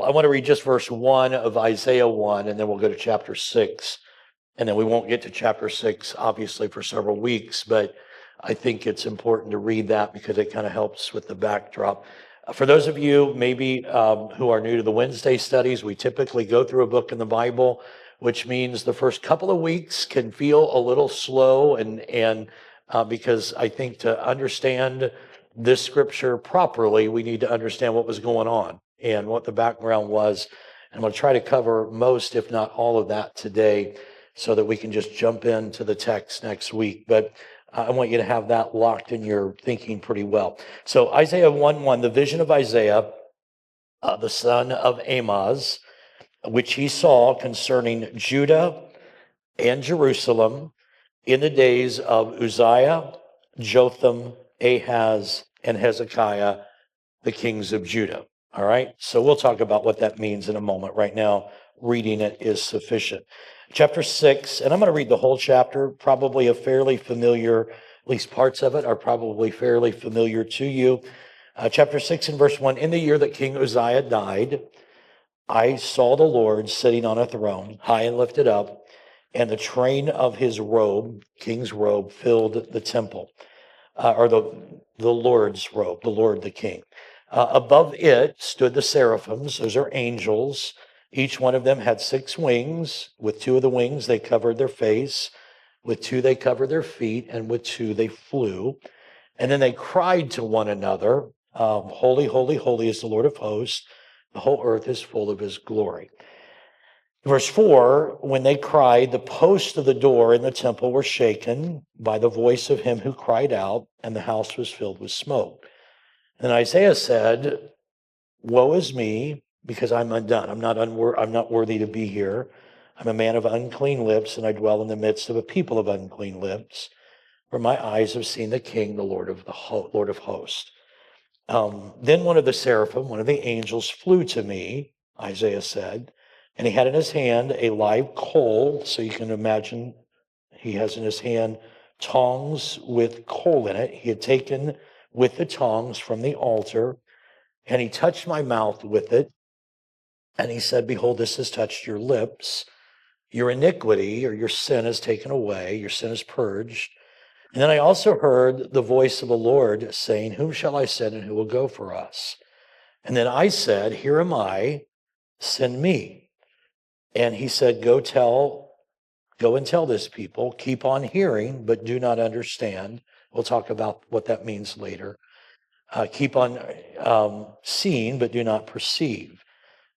I want to read just verse 1 of Isaiah 1, and then we'll go to chapter 6. And then we won't get to chapter 6, obviously, for several weeks, but I think it's important to read that because it kind of helps with the backdrop. For those of you maybe who are new to the Wednesday studies, we typically go through a book in the Bible, which means the first couple of weeks can feel a little slow, and because I think to understand this scripture properly, we need to understand what was going on and what the background was. And I'm going to try to cover most, if not all of that today, so that we can just jump into the text next week. But I want you to have that locked in your thinking pretty well. So Isaiah 1:1, the vision of Isaiah, the son of Amoz, which he saw concerning Judah and Jerusalem in the days of Uzziah, Jotham, Ahaz, and Hezekiah, the kings of Judah. All right, so we'll talk about what that means in a moment. Right now, reading it is sufficient. Chapter 6, and I'm going to read the whole chapter, probably a fairly familiar, at least parts of it are probably fairly familiar to you. Chapter 6 and verse 1, in the year that King Uzziah died, I saw the Lord sitting on a throne, high and lifted up, and the train of his robe, king's robe, filled the temple, or the Lord's robe, the Lord the King. Above it stood the seraphims. Those are angels. Each one of them had 6 wings. With 2 of the wings, they covered their face. With 2, they covered their feet. And with 2, they flew. And then they cried to one another, Holy, holy, holy is the Lord of hosts. The whole earth is full of his glory. Verse 4, when they cried, the posts of the door in the temple were shaken by the voice of him who cried out, and the house was filled with smoke. And Isaiah said, woe is me, because I'm undone. I'm not worthy to be here. I'm a man of unclean lips, and I dwell in the midst of a people of unclean lips, for my eyes have seen the King, the Lord of hosts. Then one of the seraphim, one of the angels, flew to me, Isaiah said, and he had in his hand a live coal. So you can imagine he has in his hand tongs with coal in it. He had taken with the tongs from the altar, and he touched my mouth with it. And he said, behold, this has touched your lips. Your iniquity or your sin is taken away. Your sin is purged. And then I also heard the voice of the Lord saying, whom shall I send and who will go for us? And then I said, here am I, send me. And he said, go and tell this people, keep on hearing, but do not understand. We'll talk about what that means later. Keep on seeing, but do not perceive.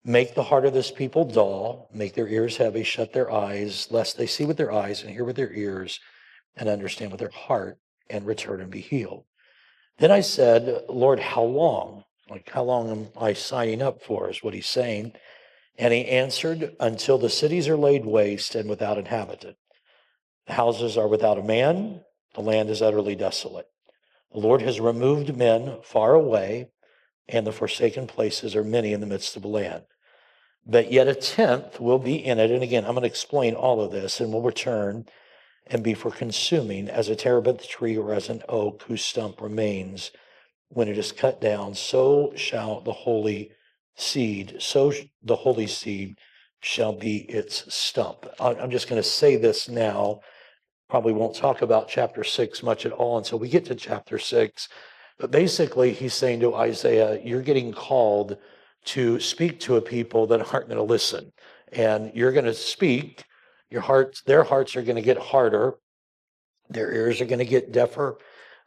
Make the heart of this people dull, make their ears heavy, shut their eyes, lest they see with their eyes and hear with their ears and understand with their heart and return and be healed. Then I said, Lord, how long? Like, how long am I signing up for is what he's saying. And he answered, until the cities are laid waste and without inhabitant. The houses are without a man, the land is utterly desolate. The Lord has removed men far away, and the forsaken places are many in the midst of the land. But yet a tenth will be in it. And again, I'm going to explain all of this, and we'll return and be for consuming as a terebinth tree or as an oak whose stump remains when it is cut down. So shall the holy seed, shall be its stump. I'm just going to say this now. Probably won't talk about chapter 6 much at all until we get to chapter 6. But basically, he's saying to Isaiah, you're getting called to speak to a people that aren't going to listen. And you're going to speak. Their hearts are going to get harder. Their ears are going to get deafer.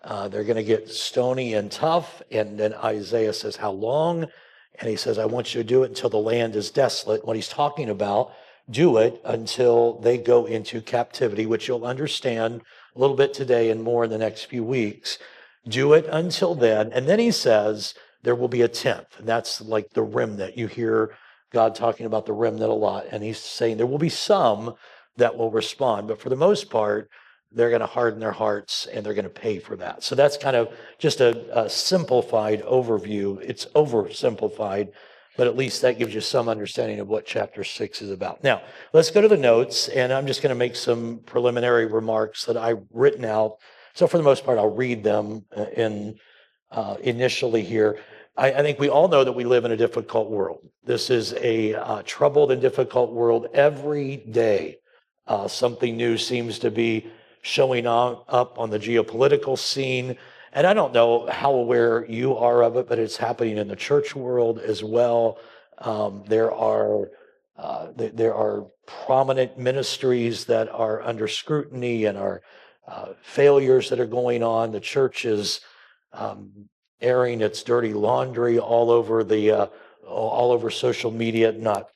They're going to get stony and tough. And then Isaiah says, how long? And he says, I want you to do it until the land is desolate. What he's talking about, do it until they go into captivity, which you'll understand a little bit today and more in the next few weeks. Do it until then. And then he says, there will be a tenth. And that's like the remnant. You hear God talking about the remnant a lot. And he's saying there will be some that will respond. But for the most part, they're going to harden their hearts and they're going to pay for that. So that's kind of just a simplified overview. It's oversimplified, but at least that gives you some understanding of what chapter 6 is about. Now, let's go to the notes, and I'm just going to make some preliminary remarks that I've written out. So for the most part, I'll read them initially here. I think we all know that we live in a difficult world. This is a troubled and difficult world. Every day, something new seems to be showing up on the geopolitical scene. And I don't know how aware you are of it, but it's happening in the church world as well. There are prominent ministries that are under scrutiny and are failures that are going on. The church is airing its dirty laundry all over social media. Not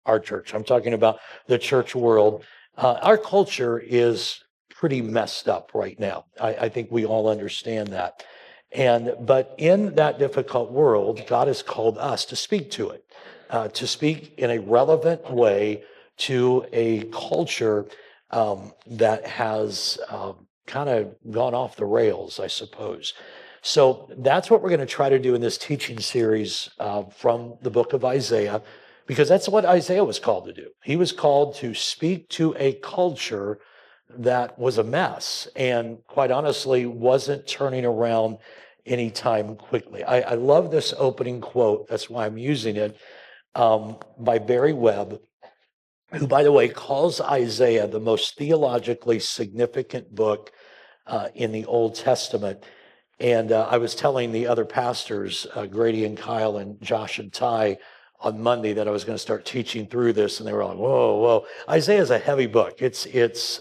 our church. I'm talking about the church world. Our culture is pretty messed up right now. I think we all understand that. But in that difficult world, God has called us to speak to it, to speak in a relevant way to a culture that has kind of gone off the rails, I suppose. So that's what we're going to try to do in this teaching series from the book of Isaiah, because that's what Isaiah was called to do. He was called to speak to a culture that was a mess and, quite honestly, wasn't turning around anytime quickly. I love this opening quote. That's why I'm using it, by Barry Webb, who, by the way, calls Isaiah the most theologically significant book in the Old Testament. And I was telling the other pastors, Grady and Kyle and Josh and Ty, on Monday that I was going to start teaching through this, and they were like, "Whoa, whoa!" Isaiah is a heavy book.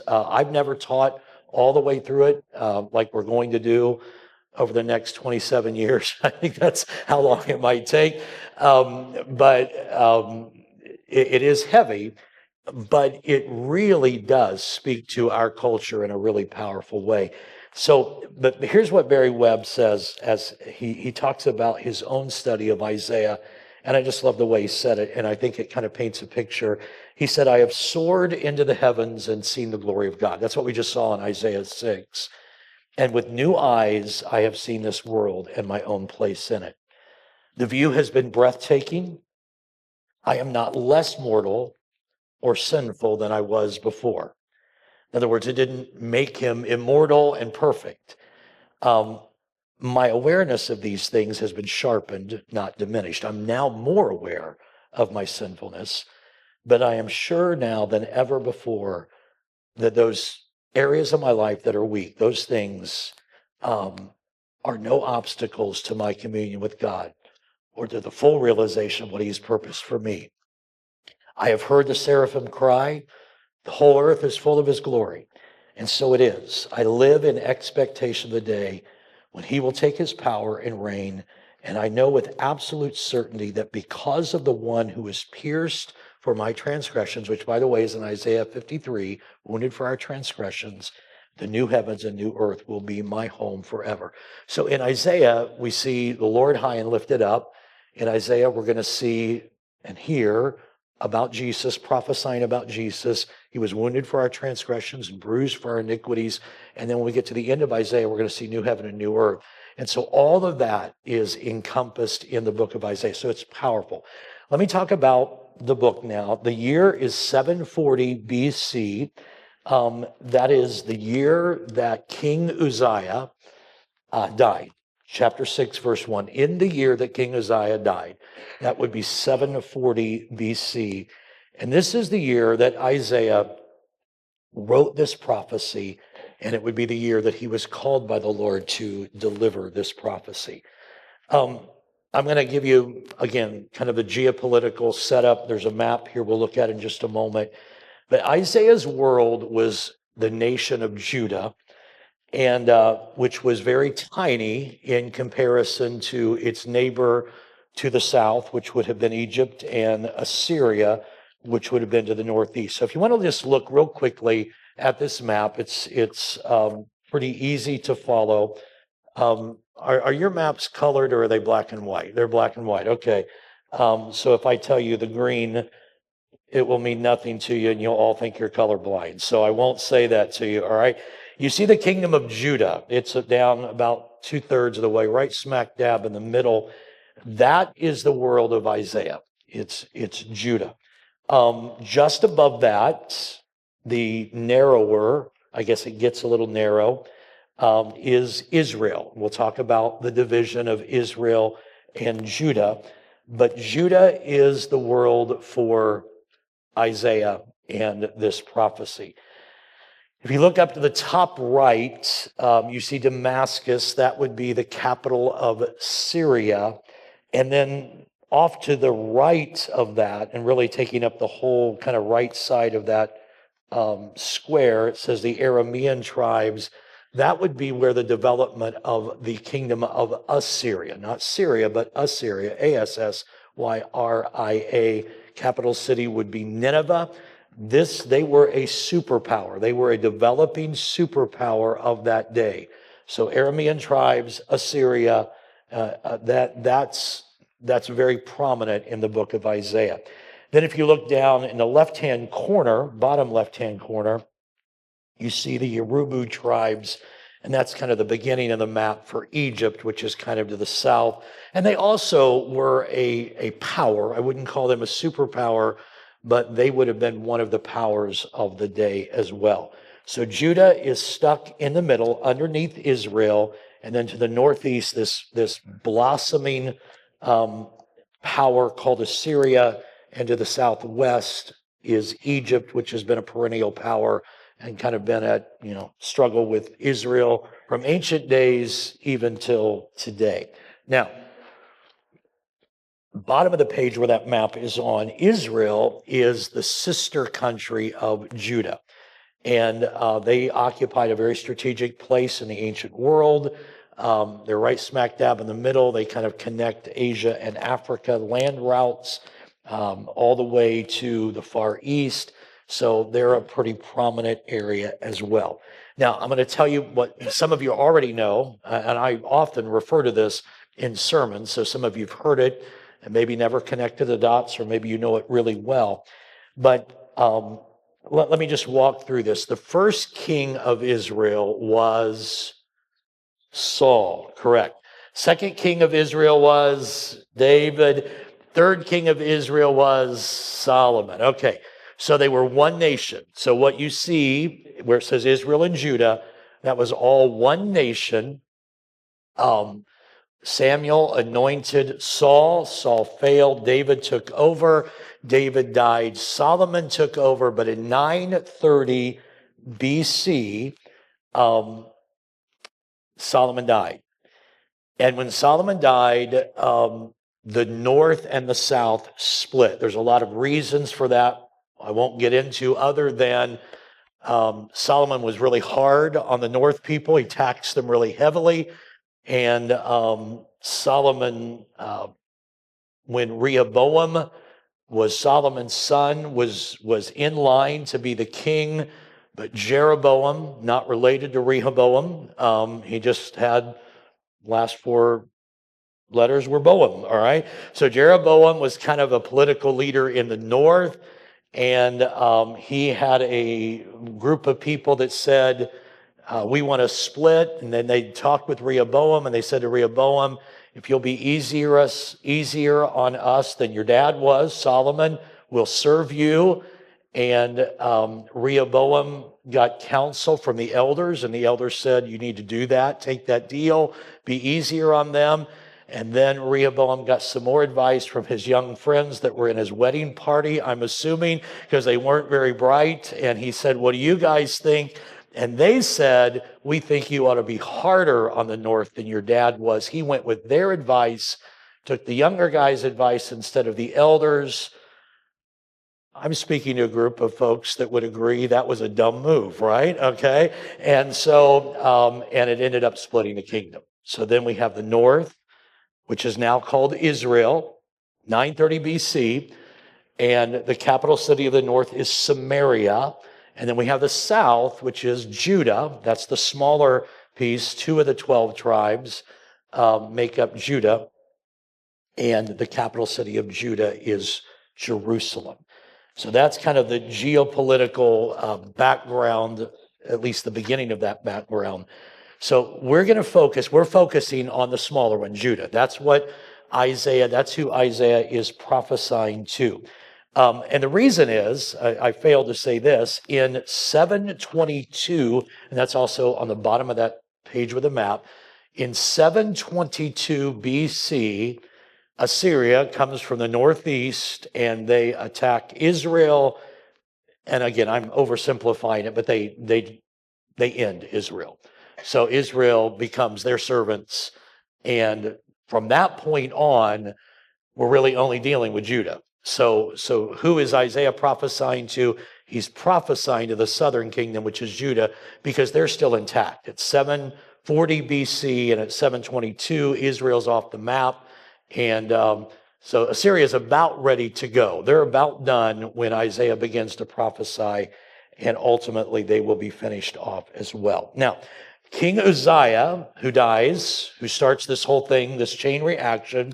I've never taught all the way through it like we're going to do over the next 27 years. I think that's how long it might take. But it is heavy, but it really does speak to our culture in a really powerful way. So, but here's what Barry Webb says as he talks about his own study of Isaiah. And I just love the way he said it. And I think it kind of paints a picture. He said, "I have soared into the heavens and seen the glory of God." That's what we just saw in Isaiah 6. "And with new eyes, I have seen this world and my own place in it. The view has been breathtaking. I am not less mortal or sinful than I was before." In other words, it didn't make him immortal and perfect. My awareness of these things has been sharpened, not diminished. I'm now more aware of my sinfulness, but I am sure now than ever before that those areas of my life that are weak, those things are no obstacles to my communion with God or to the full realization of what He's purposed for me. "I have heard the seraphim cry, the whole earth is full of His glory. And so it is. I live in expectation of the day when He will take His power and reign. And I know with absolute certainty that because of the one who is pierced for my transgressions," which, by the way, is in Isaiah 53, wounded for our transgressions, "the new heavens and new earth will be my home forever." So in Isaiah, we see the Lord high and lifted up. In Isaiah, we're going to see and hear about Jesus, prophesying about Jesus. He was wounded for our transgressions and bruised for our iniquities. And then when we get to the end of Isaiah, we're going to see new heaven and new earth. And so all of that is encompassed in the book of Isaiah. So it's powerful. Let me talk about the book now. The year is 740 BC. That is the year that King Uzziah died. Chapter 6, verse 1. In the year that King Uzziah died, that would be 740 BC. And this is the year that Isaiah wrote this prophecy, and it would be the year that he was called by the Lord to deliver this prophecy. I'm going to give you, again, kind of a geopolitical setup. There's a map here we'll look at in just a moment. But Isaiah's world was the nation of Judah, and which was very tiny in comparison to its neighbor to the south, which would have been Egypt, and Assyria, which would have been to the northeast. So if you want to just look real quickly at this map, it's pretty easy to follow. Are your maps colored or are they black and white? They're black and white. Okay. So if I tell you the green, it will mean nothing to you and you'll all think you're colorblind. So I won't say that to you. All right. You see the kingdom of Judah. It's down about 2/3 of the way, right smack dab in the middle. That is the world of Isaiah. It's Judah. Just above that, the narrower, I guess it gets a little narrow, is Israel. We'll talk about the division of Israel and Judah, but Judah is the world for Isaiah and this prophecy. If you look up to the top right, you see Damascus. That would be the capital of Syria. And then off to the right of that, and really taking up the whole kind of right side of that square, it says the Aramean tribes. That would be where the development of the kingdom of Assyria, not Syria, but Assyria, Assyria, capital city would be Nineveh. They were a superpower. They were a developing superpower of that day. So Aramean tribes, Assyria, that's very prominent in the book of Isaiah. Then if you look down in the left-hand corner, bottom left-hand corner, you see the Yoruba tribes, and that's kind of the beginning of the map for Egypt, which is kind of to the south. And they also were a power. I wouldn't call them a superpower, but they would have been one of the powers of the day as well. So Judah is stuck in the middle underneath Israel, and then to the northeast, this blossoming power called Assyria, and to the southwest is Egypt, which has been a perennial power and kind of been at struggle with Israel from ancient days even till today. Now, bottom of the page where that map is on, Israel is the sister country of Judah. And they occupied a very strategic place in the ancient world. They're right smack dab in the middle. They kind of connect Asia and Africa land routes all the way to the Far East. So they're a pretty prominent area as well. Now, I'm going to tell you what some of you already know, and I often refer to this in sermons. So some of you have heard it and maybe never connected the dots, or maybe you know it really well. But let me just walk through this. The first king of Israel was Saul, correct. Second king of Israel was David. Third king of Israel was Solomon. Okay, so they were one nation. So what you see where it says Israel and Judah, that was all one nation. Samuel anointed Saul. Saul failed. David took over. David died. Solomon took over. But in 930 BC, Solomon died. And when Solomon died, the north and the south split. There's a lot of reasons for that I won't get into, other than Solomon was really hard on the north people. He taxed them really heavily. And Solomon, when Rehoboam was Solomon's son, was in line to be the king, but Jeroboam, not related to Rehoboam, he just had last four letters were Boam, all right? So Jeroboam was kind of a political leader in the north, and he had a group of people that said, we want to split. And then they talked with Rehoboam, and they said to Rehoboam, if you'll be easier on us than your dad was, Solomon, we'll serve you. And Rehoboam got counsel from the elders, and the elders said, you need to do that, take that deal, be easier on them. And then Rehoboam got some more advice from his young friends that were in his wedding party, I'm assuming, because they weren't very bright. And he said, what do you guys think? And they said, we think you ought to be harder on the north than your dad was. He went with their advice, took the younger guy's advice instead of the elders. I'm speaking to a group of folks that would agree that was a dumb move, right? Okay. And so, and it ended up splitting the kingdom. So then we have the north, which is now called Israel, 930 BC. And the capital city of the north is Samaria. And then we have the south, which is Judah. That's the smaller piece. 2 of the 12 tribes make up Judah. And the capital city of Judah is Jerusalem. So that's kind of the geopolitical background, at least the beginning of that background. So we're focusing on the smaller one, Judah. That's who Isaiah is prophesying to. And the reason is, I failed to say this, in 722, and that's also on the bottom of that page with the map, in 722 BC, Assyria comes from the northeast and they attack Israel. And again, I'm oversimplifying it, but they end Israel. So Israel becomes their servants. And from that point on, we're really only dealing with Judah. So who is Isaiah prophesying to? He's prophesying to the southern kingdom, which is Judah, because they're still intact. It's 740 BC, and at 722, Israel's off the map. And so Assyria is about ready to go. They're about done when Isaiah begins to prophesy, and ultimately they will be finished off as well. Now, King Uzziah, who dies, who starts this whole thing, this chain reaction,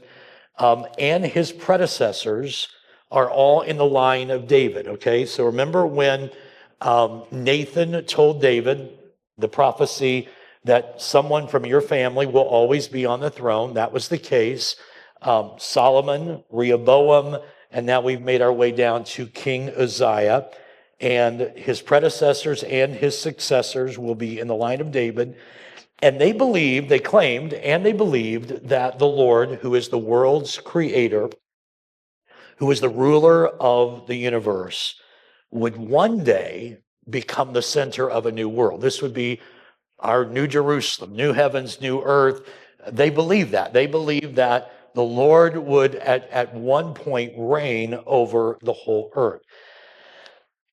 and his predecessors are all in the line of David, okay? So remember when Nathan told David the prophecy that someone from your family will always be on the throne. That was the case. Solomon, Rehoboam, and now we've made our way down to King Uzziah. And his predecessors and his successors will be in the line of David. And they claimed, and they believed that the Lord, who is the world's creator, who is the ruler of the universe, would one day become the center of a new world. This would be our new Jerusalem, new heavens, new earth. They believed that. They believed that the Lord would at one point reign over the whole earth.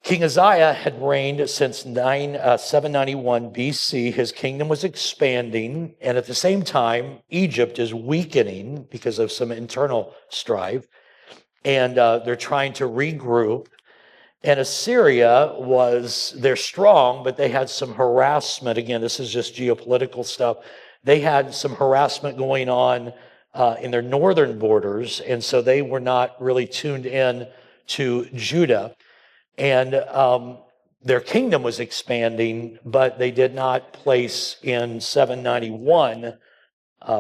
King Uzziah had reigned since 791 BC. His kingdom was expanding, and at the same time, Egypt is weakening because of some internal strife, and they're trying to regroup. And Assyria they're strong, but they had some harassment. Again, this is just geopolitical stuff. They had some harassment going on in their northern borders, and so they were not really tuned in to Judah. And their kingdom was expanding, but they did not place in 791,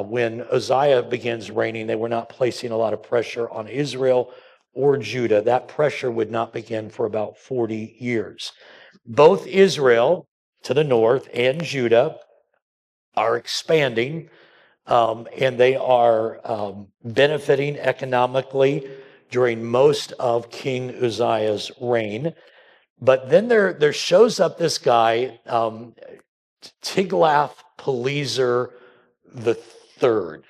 when Uzziah begins reigning, they were not placing a lot of pressure on Israel or Judah. That pressure would not begin for about 40 years. Both Israel to the north and Judah are expanding, and they are benefiting economically during most of King Uzziah's reign. But then there shows up this guy, Tiglath-Pileser III.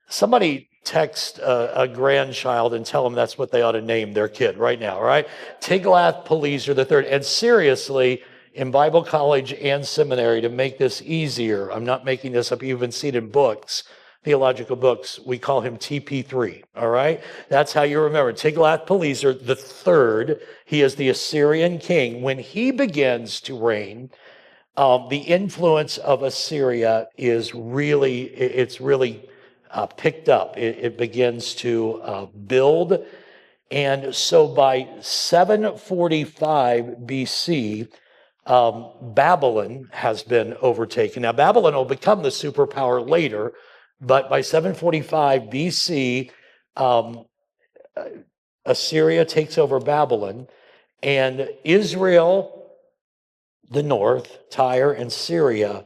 Somebody text a grandchild and tell them that's what they ought to name their kid right now, right? Tiglath-Pileser III. And seriously, in Bible college and seminary, to make this easier, I'm not making this up, you've even seen in books, theological books, we call him TP3, all right? That's how you remember. Tiglath-Pileser III, he is the Assyrian king. When he begins to reign, the influence of Assyria is really, picked up. It begins to build. And so by 745 BC, Babylon has been overtaken. Now, Babylon will become the superpower later, but by 745 BC, Assyria takes over Babylon, and Israel, the north, Tyre and Syria,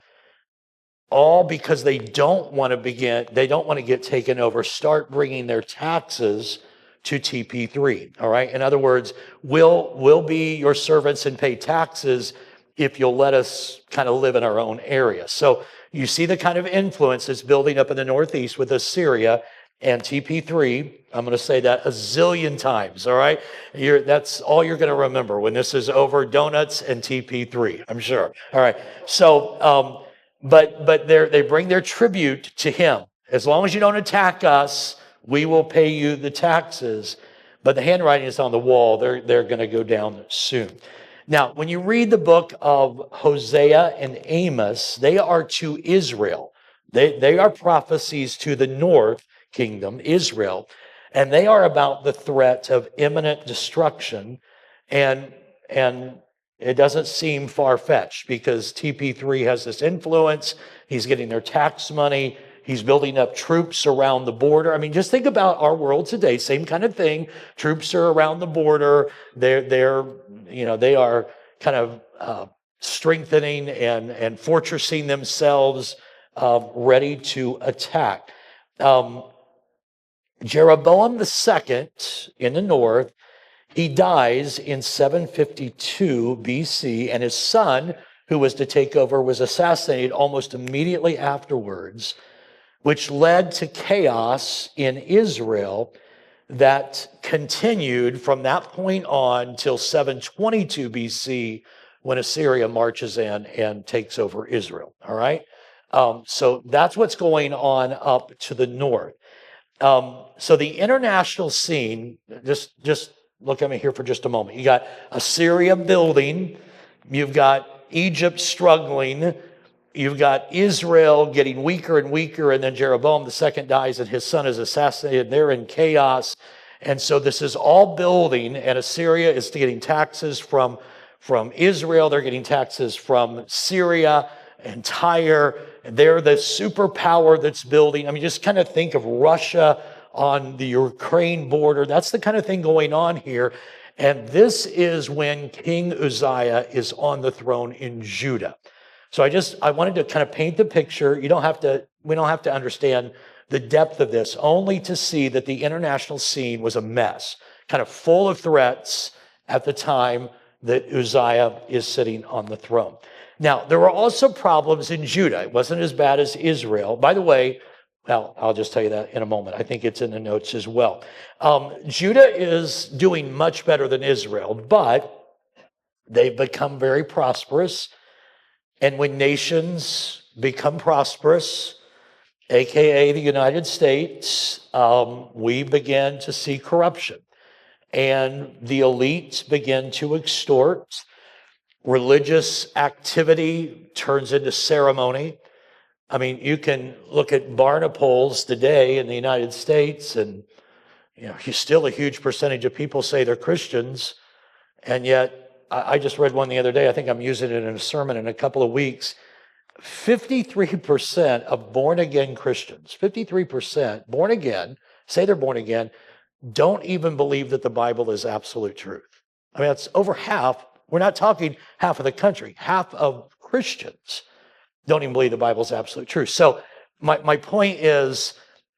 all because they don't want to get taken over, start bringing their taxes to TP3, all right? In other words, we'll be your servants and pay taxes if you'll let us kind of live in our own area. So you see the kind of influence that's building up in the northeast with Assyria and TP3. I'm going to say that a zillion times, all right? That's all you're going to remember when this is over, donuts and TP3, I'm sure. All right, so, but they bring their tribute to him. As long as you don't attack us, we will pay you the taxes. But the handwriting is on the wall. They're going to go down soon. Now, when you read the book of Hosea and Amos, they are to Israel. They are prophecies to the north kingdom, Israel, and they are about the threat of imminent destruction. And it doesn't seem far-fetched because TP3 has this influence. He's getting their tax money. He's building up troops around the border. I mean, just think about our world today. Same kind of thing. Troops are around the border. They are kind of strengthening and fortressing themselves, ready to attack. Jeroboam II in the north, he dies in 752 BC, and his son, who was to take over, was assassinated almost immediately afterwards, which led to chaos in Israel that continued from that point on till 722 BC, when Assyria marches in and takes over Israel. All right. So that's what's going on up to the north. So the international scene, just look at me here for just a moment. You got Assyria building, you've got Egypt struggling, you've got Israel getting weaker and weaker, and then Jeroboam II dies and his son is assassinated. They're in chaos. And so this is all building, and Assyria is getting taxes from Israel. They're getting taxes from Syria and Tyre. They're the superpower that's building. I mean, just kind of think of Russia on the Ukraine border. That's the kind of thing going on here. And this is when King Uzziah is on the throne in Judah. So I wanted to kind of paint the picture. We don't have to understand the depth of this, only to see that the international scene was a mess, kind of full of threats at the time that Uzziah is sitting on the throne. Now, there were also problems in Judah. It wasn't as bad as Israel. By the way, well, I'll just tell you that in a moment. I think it's in the notes as well. Judah is doing much better than Israel, but they've become very prosperous. And when nations become prosperous, AKA the United States, we begin to see corruption. And the elites begin to extort. Religious activity turns into ceremony. I mean, you can look at Barna polls today in the United States, and still a huge percentage of people say they're Christians, and yet I just read one the other day. I think I'm using it in a sermon in a couple of weeks. 53% of born-again Christians, 53% born again, say they're born again, don't even believe that the Bible is absolute truth. I mean, that's over half. We're not talking half of the country. Half of Christians don't even believe the Bible is absolute truth. So my point is,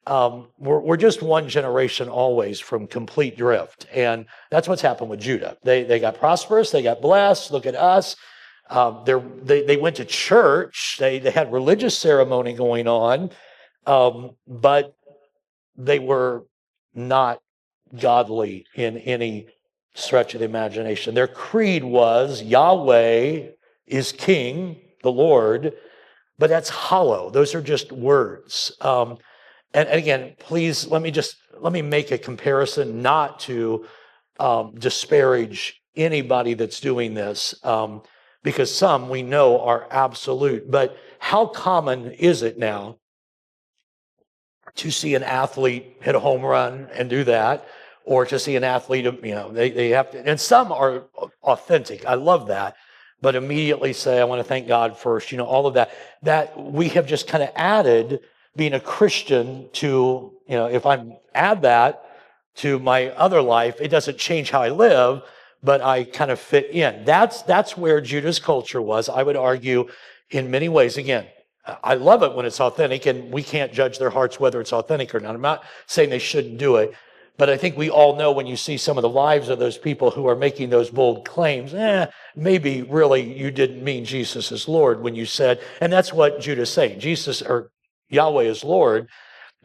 we're just one generation always from complete drift. And that's what's happened with Judah. They got prosperous, they got blessed. Look at us. They went to church. They had religious ceremony going on, but they were not godly in any stretch of the imagination. Their creed was Yahweh is King, the Lord, but that's hollow. Those are just words. And again, please let me make a comparison, not to disparage anybody that's doing this, because some we know are absolute. But how common is it now to see an athlete hit a home run and do that, or to see an athlete, they have to, and some are authentic. I love that. But immediately say, I want to thank God first, all of that. That we have just kind of added being a Christian to, if I add that to my other life, it doesn't change how I live, but I kind of fit in. That's where Judah's culture was, I would argue, in many ways. Again, I love it when it's authentic, and we can't judge their hearts whether it's authentic or not. I'm not saying they shouldn't do it, but I think we all know when you see some of the lives of those people who are making those bold claims, maybe really you didn't mean Jesus is Lord when you said, and that's what Judah's saying, Jesus or Yahweh is Lord,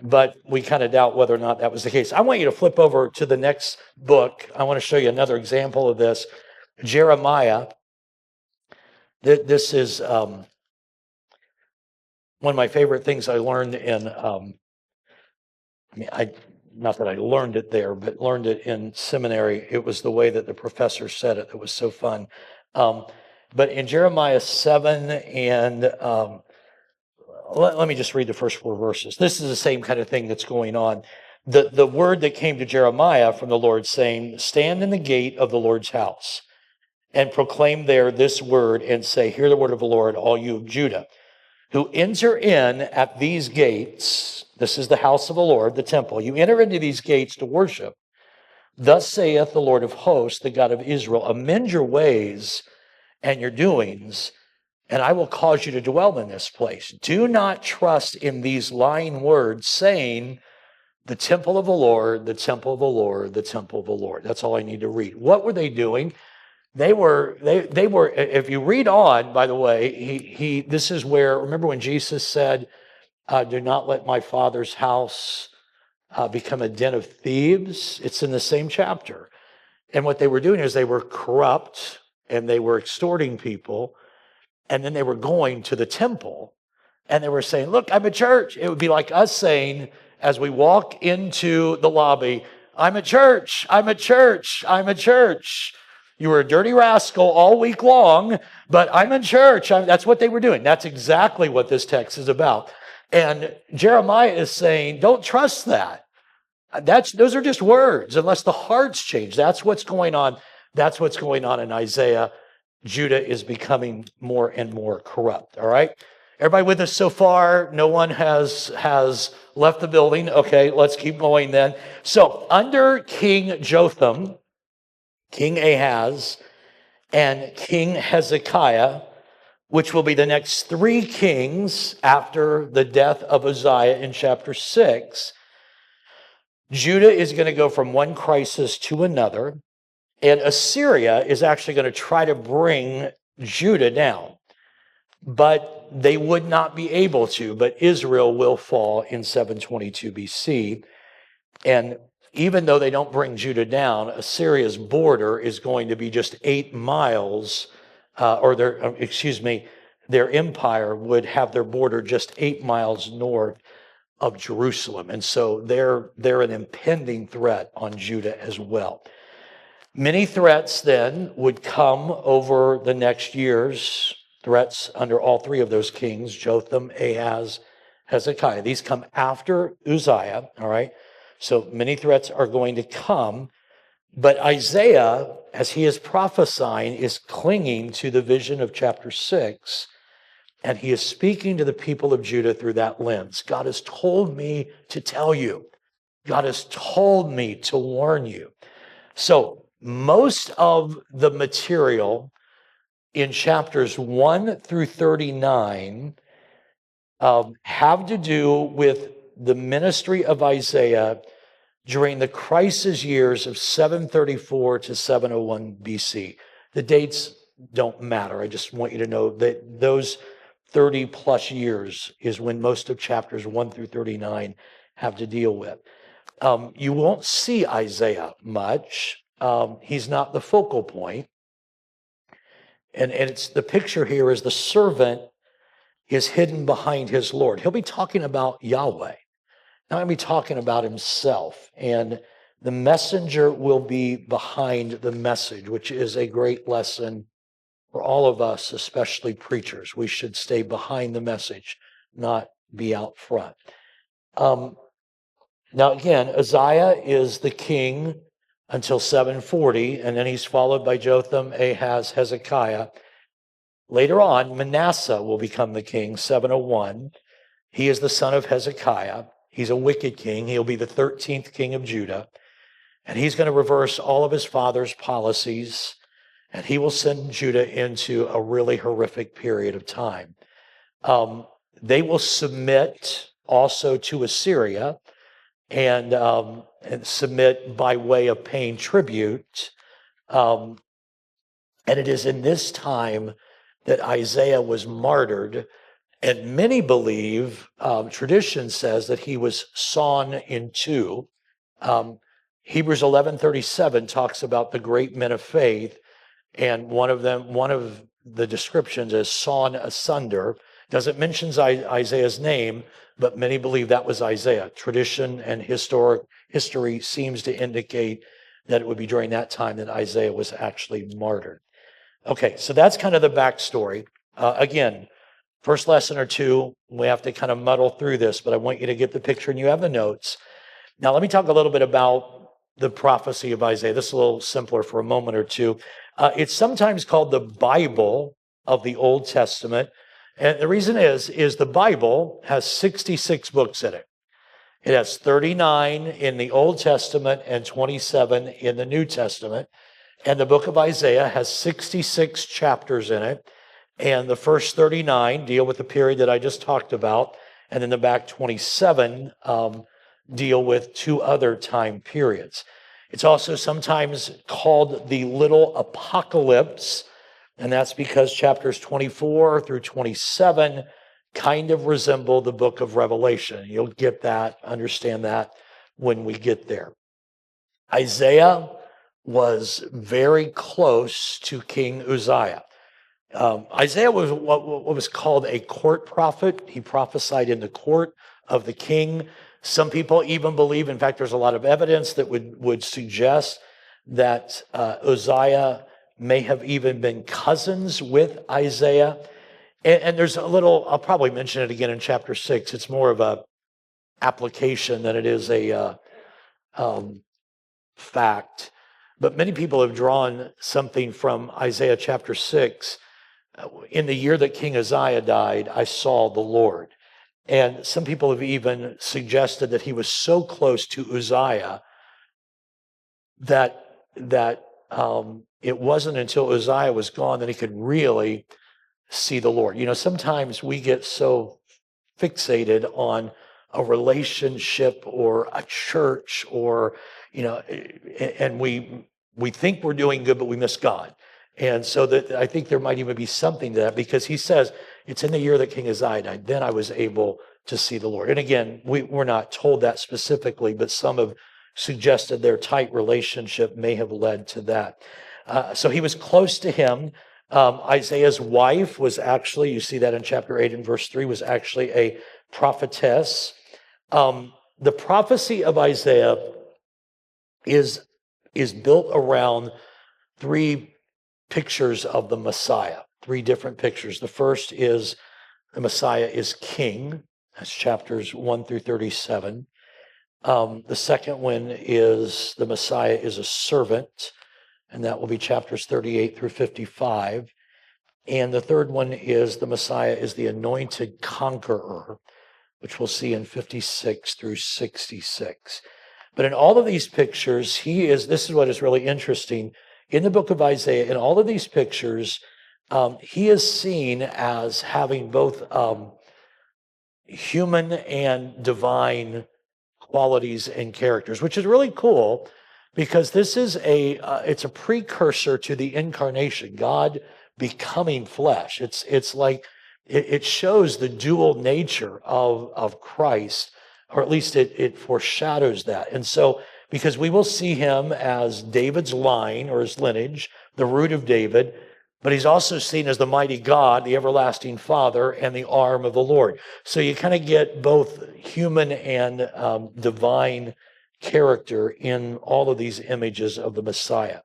but we kind of doubt whether or not that was the case. I want you to flip over to the next book. I want to show you another example of this. Jeremiah. This is one of my favorite things I learned in, not that I learned it there, but learned it in seminary. It was the way that the professor said it that was so fun. But in Jeremiah 7 and let me just read the first 4 verses. This is the same kind of thing that's going on. The word that came to Jeremiah from the Lord saying, stand in the gate of the Lord's house and proclaim there this word and say, hear the word of the Lord, all you of Judah, who enter in at these gates. This is the house of the Lord, the temple. You enter into these gates to worship. Thus saith the Lord of hosts, the God of Israel, amend your ways and your doings, and I will cause you to dwell in this place. Do not trust in these lying words, saying, The temple of the Lord, the temple of the Lord, the temple of the Lord. That's all I need to read. What were they doing? They were, if you read on, by the way, this is where, remember when Jesus said, do not let my Father's house become a den of thieves? It's in the same chapter. And what they were doing is they were corrupt and they were extorting people. And then they were going to the temple and they were saying, look, I'm a church. It would be like us saying, as we walk into the lobby, I'm a church, I'm a church, I'm a church. You were a dirty rascal all week long, but I'm in church. That's what they were doing. That's exactly what this text is about. And Jeremiah is saying, don't trust that. Those are just words, unless the hearts change. That's what's going on. That's what's going on in Isaiah. Judah is becoming more and more corrupt. All right. Everybody with us so far? No one has left the building. Okay, let's keep going then. So under King Jotham, King Ahaz, and King Hezekiah, which will be the next three kings after the death of Uzziah in chapter 6, Judah is going to go from one crisis to another, and Assyria is actually going to try to bring Judah down. But they would not be able to, but Israel will fall in 722 BC. And even though they don't bring Judah down, Assyria's border is going to be just 8 miles, their empire would have their border just 8 miles north of Jerusalem. And so they're an impending threat on Judah as well. Many threats then would come over the next years, threats under all three of those kings, Jotham, Ahaz, Hezekiah. These come after Uzziah, all right? So many threats are going to come, but Isaiah, as he is prophesying, is clinging to the vision of chapter 6, and he is speaking to the people of Judah through that lens. God has told me to tell you. God has told me to warn you. So most of the material in chapters 1 through 39 have to do with the ministry of Isaiah during the crisis years of 734 to 701 BC. The dates don't matter. I just want you to know that those 30 plus years is when most of chapters 1 through 39 have to deal with. You won't see Isaiah much. He's not the focal point. And it's the picture here is the servant is hidden behind his Lord. He'll be talking about Yahweh. Now he'll be talking about himself. And the messenger will be behind the message, which is a great lesson for all of us, especially preachers. We should stay behind the message, not be out front. Now again, Uzziah is the king until 740, and then he's followed by Jotham, Ahaz, Hezekiah. Later on, Manasseh will become the king, 701. He is the son of Hezekiah. He's a wicked king. He'll be the 13th king of Judah. And he's going to reverse all of his father's policies, and he will send Judah into a really horrific period of time. They will submit also to Assyria and submit by way of paying tribute. And it is in this time that Isaiah was martyred. And many believe, tradition says that he was sawn in two. Hebrews 11:37 talks about the great men of faith, and one of the descriptions is sawn asunder. Doesn't mention Isaiah's name, but many believe that was Isaiah. Tradition and history seems to indicate that it would be during that time that Isaiah was actually martyred. Okay, so that's kind of the backstory. Again, first lesson or two, we have to kind of muddle through this, but I want you to get the picture and you have the notes. Now, let me talk a little bit about the prophecy of Isaiah. This is a little simpler for a moment or two. It's sometimes called the Bible of the Old Testament. And the reason is the Bible has 66 books in it. It has 39 in the Old Testament and 27 in the New Testament. And the book of Isaiah has 66 chapters in it. And the first 39 deal with the period that I just talked about. And then the back 27 deal with two other time periods. It's also sometimes called the little apocalypse, and that's because chapters 24 through 27 kind of resemble the book of Revelation. You'll get that, understand that when we get there. Isaiah was very close to King Uzziah. Isaiah was what was called a court prophet. He prophesied in the court of the king. Some people even believe, in fact, there's a lot of evidence that would suggest that Uzziah may have even been cousins with Isaiah. And there's a little, I'll probably mention it again in chapter 6. It's more of a application than it is a fact. But many people have drawn something from Isaiah chapter 6. In the year that King Uzziah died, I saw the Lord. And some people have even suggested that he was so close to Uzziah that it wasn't until Uzziah was gone that he could really see the Lord. You know, sometimes we get so fixated on a relationship or a church or, you know, and we think we're doing good, but we miss God. And so that I think there might even be something to that, because he says, it's in the year that King Uzziah died, then I was able to see the Lord. And again, we're not told that specifically, but some have suggested their tight relationship may have led to that. So he was close to him. Isaiah's wife was actually, you see that in chapter 8 and verse 3, was actually a prophetess. The prophecy of Isaiah is built around three pictures of the Messiah, three different pictures. The first is the Messiah is king. That's chapters 1 through 37. The second one is the Messiah is a servant, and that will be chapters 38 through 55. And the third one is the Messiah is the anointed conqueror, which we'll see in 56 through 66. But in all of these pictures, this is what is really interesting. In the book of Isaiah, in all of these pictures, he is seen as having both human and divine qualities and characters, which is really cool, because this is it's a precursor to the incarnation, God becoming flesh. It's like it shows the dual nature of Christ, or at least it foreshadows that. And so, because we will see him as David's line or his lineage, the root of David, but he's also seen as the mighty God, the everlasting Father, and the arm of the Lord. So you kind of get both human and divine character in all of these images of the Messiah.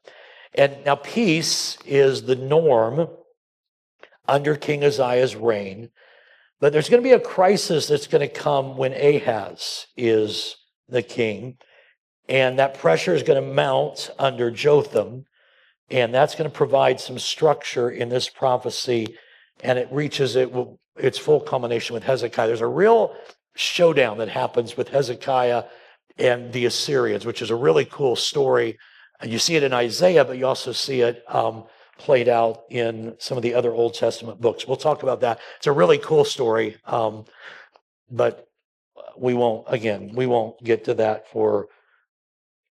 And now peace is the norm under King Uzziah's reign, but there's going to be a crisis that's going to come when Ahaz is the king. And that pressure is going to mount under Jotham, and that's going to provide some structure in this prophecy, and it reaches its full culmination with Hezekiah. There's a real showdown that happens with Hezekiah and the Assyrians, which is a really cool story. And you see it in Isaiah, but you also see it played out in some of the other Old Testament books. We'll talk about that. It's a really cool story, but we won't get to that for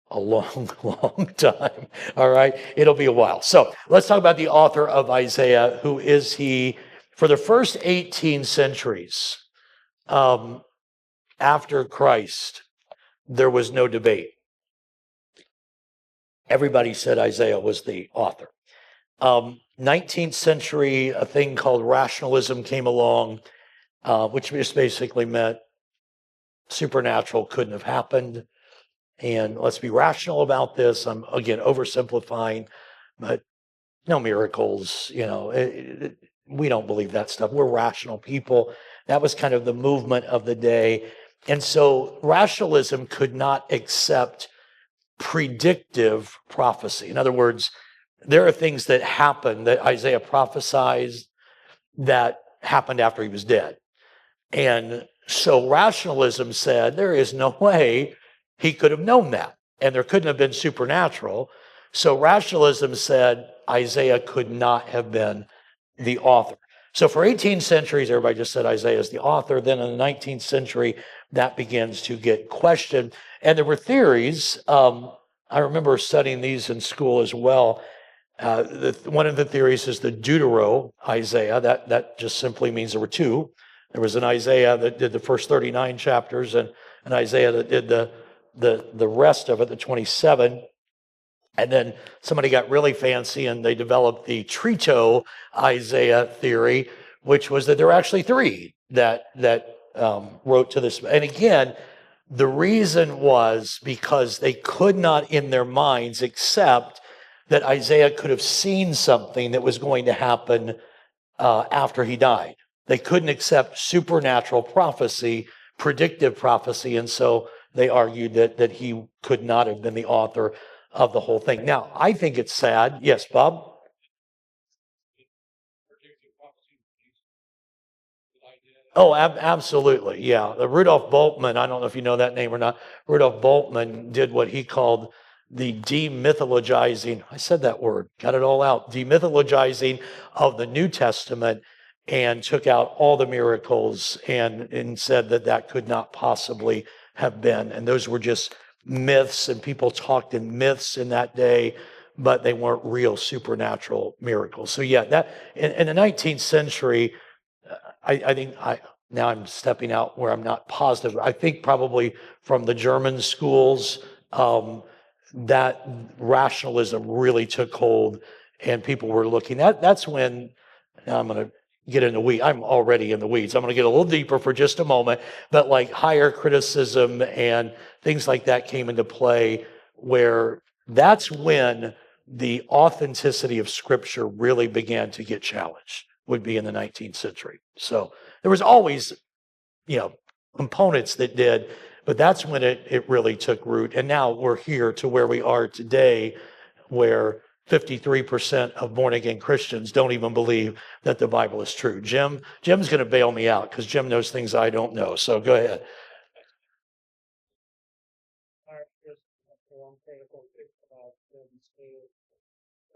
a long, long time. All right. It'll be a while. So let's talk about the author of Isaiah. Who is he? For the first 18 centuries after Christ, there was no debate. Everybody said Isaiah was the author. 19th century, a thing called rationalism came along, which just basically meant supernatural couldn't have happened. And let's be rational about this. I'm, again, oversimplifying, but no miracles, we don't believe that stuff. We're rational people. That was kind of the movement of the day. And so rationalism could not accept predictive prophecy. In other words, there are things that happen that Isaiah prophesied that happened after he was dead. And so rationalism said there is no way he could have known that, and there couldn't have been supernatural. So rationalism said Isaiah could not have been the author. So for 18 centuries, everybody just said Isaiah is the author. Then in the 19th century, that begins to get questioned. And there were theories. I remember studying these in school as well. One of the theories is the Deutero Isaiah. That just simply means there were two. There was an Isaiah that did the first 39 chapters, and an Isaiah that did the rest of it, the 27. And then somebody got really fancy and they developed the Trito Isaiah theory, which was that there were actually three that wrote to this. And again, the reason was because they could not in their minds accept that Isaiah could have seen something that was going to happen after he died. They couldn't accept supernatural prophecy, predictive prophecy, and so they argued that he could not have been the author of the whole thing. Now, I think it's sad. Yes, Bob? Oh, absolutely. Yeah. The Rudolf Bultmann, I don't know if you know that name or not. Rudolf Bultmann did what he called the demythologizing. I said that word, got it all out. Demythologizing of the New Testament, and took out all the miracles and said that could not possibly have been. And those were just myths, and people talked in myths in that day, but they weren't real supernatural miracles. So yeah, that in the 19th century, I think now I'm stepping out where I'm not positive. I think probably from the German schools, that rationalism really took hold, and people were looking. That's when, now I'm going to get in the weeds. I'm already in the weeds. I'm going to get a little deeper for just a moment, but like higher criticism and things like that came into play, where that's when the authenticity of Scripture really began to get challenged, would be in the 19th century. So there was always, components that did, but that's when it really took root. And now we're here to where we are today, where 53% of born-again Christians don't even believe that the Bible is true. Jim's going to bail me out because Jim knows things I don't know. So go ahead.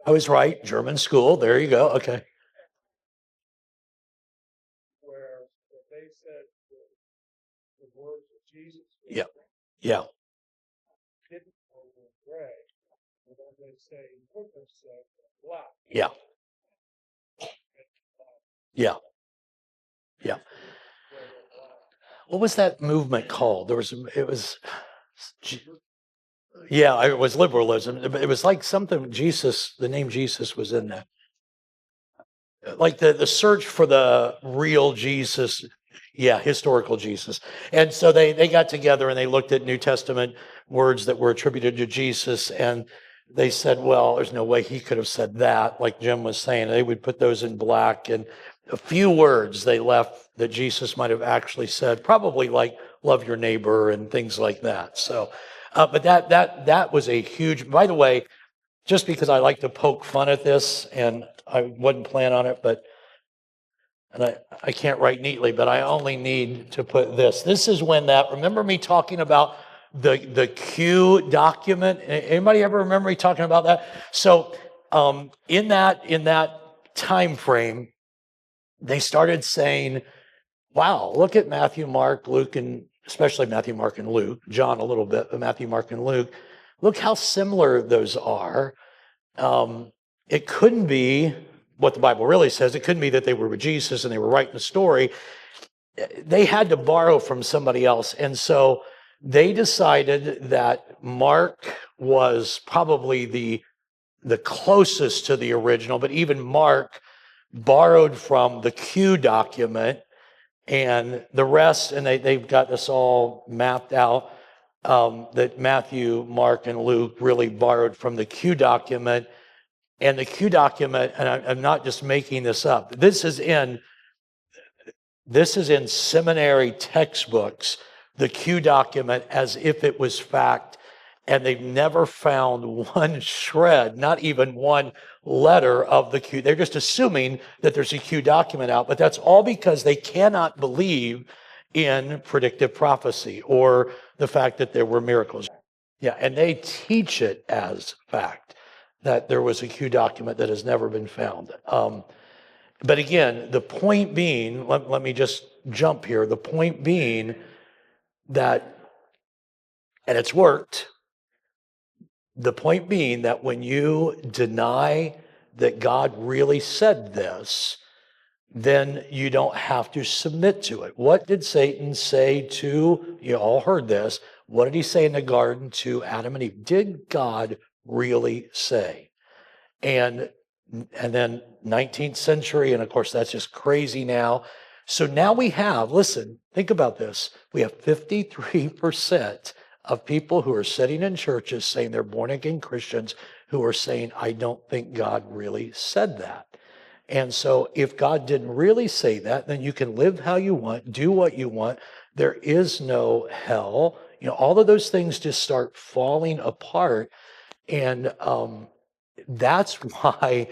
I was right. German school. There you go. Okay. Where they said the words of Jesus. Yeah. Yeah. Didn't gray. And then they say purpose said black. Yeah. Yeah. Yeah. What was that movement called? It was yeah, it was liberalism. It was like something the name Jesus was in there. Like the search for the real Jesus, yeah, historical Jesus. And so they got together and they looked at New Testament words that were attributed to Jesus, and they said, well, there's no way he could have said that, like Jim was saying. They would put those in black, and a few words they left that Jesus might have actually said, probably like love your neighbor and things like that. So, but that was a huge, by the way, just because I like to poke fun at this, and I wasn't planning on it, and I can't write neatly, but I only need to put this. This is when remember me talking about the Q document? Anybody ever remember me talking about that? So in that time frame, they started saying, wow, look at Matthew, Mark, Luke, and especially Matthew, Mark, and Luke, John a little bit, but Matthew, Mark, and Luke. Look how similar those are. It couldn't be what the Bible really says. It couldn't be that they were with Jesus and they were writing the story. They had to borrow from somebody else. And so they decided that Mark was probably the closest to the original, but even Mark borrowed from the Q document, and the rest, and they've got this all mapped out, that Matthew, Mark, and Luke really borrowed from the Q document. And the Q document, and I'm not just making this up, this is in seminary textbooks, the Q document, as if it was fact. And they've never found one shred, not even one letter of the Q. They're just assuming that there's a Q document out, but that's all because they cannot believe in predictive prophecy or the fact that there were miracles. Yeah, and they teach it as fact that there was a Q document that has never been found. But again, the point being, let me just jump here. The point being that, and it's worked. The point being that when you deny that God really said this, then you don't have to submit to it. What did Satan say to, you all heard this, what did he say in the garden to Adam and Eve? Did God really say? And then 19th century, and of course that's just crazy now. So now we have, listen, think about this. We have 53% of people who are sitting in churches saying they're born again Christians who are saying, I don't think God really said that. And so if God didn't really say that, then you can live how you want, do what you want. There is no hell. You know, all of those things just start falling apart. And that's why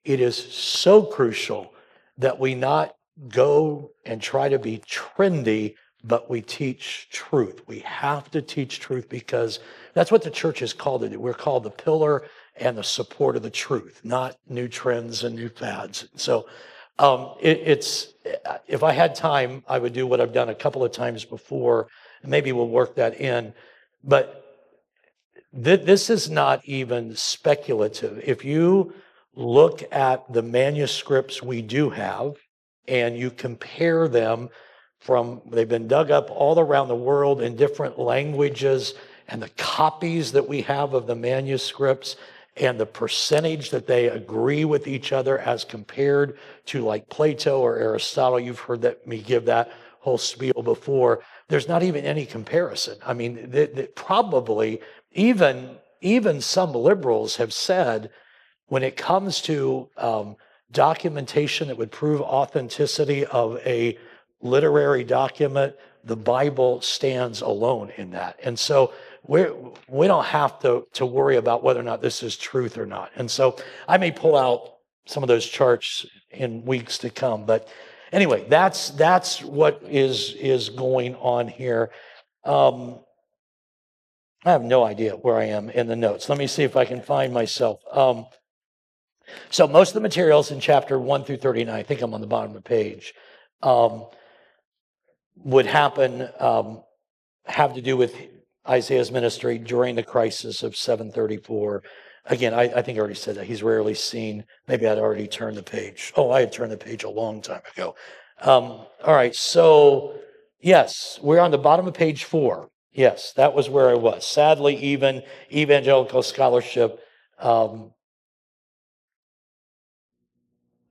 it is so crucial that we not go and try to be trendy, but we teach truth. We have to teach truth because that's what the church is called to do. We're called the pillar and the support of the truth, not new trends and new fads. So it's if I had time, I would do what I've done a couple of times before. Maybe we'll work that in. But this is not even speculative. If you look at the manuscripts we do have and you compare them they've been dug up all around the world in different languages, and the copies that we have of the manuscripts and the percentage that they agree with each other as compared to like Plato or Aristotle, you've heard me give that whole spiel before. There's not even any comparison. I mean, probably even some liberals have said when it comes to documentation that would prove authenticity of a literary document, the Bible stands alone in that. And so we don't have to worry about whether or not this is truth or not. And so I may pull out some of those charts in weeks to come. But anyway, that's what is going on here. I have no idea where I am in the notes. Let me see if I can find myself. So most of the materials in chapter 1 through 39, I think I'm on the bottom of the page, would happen, have to do with Isaiah's ministry during the crisis of 734. Again, I think I already said that. He's rarely seen. Maybe I'd already turned the page. Oh, I had turned the page a long time ago. All right, so yes, we're on the bottom of page 4. Yes, that was where I was. Sadly, even evangelical scholarship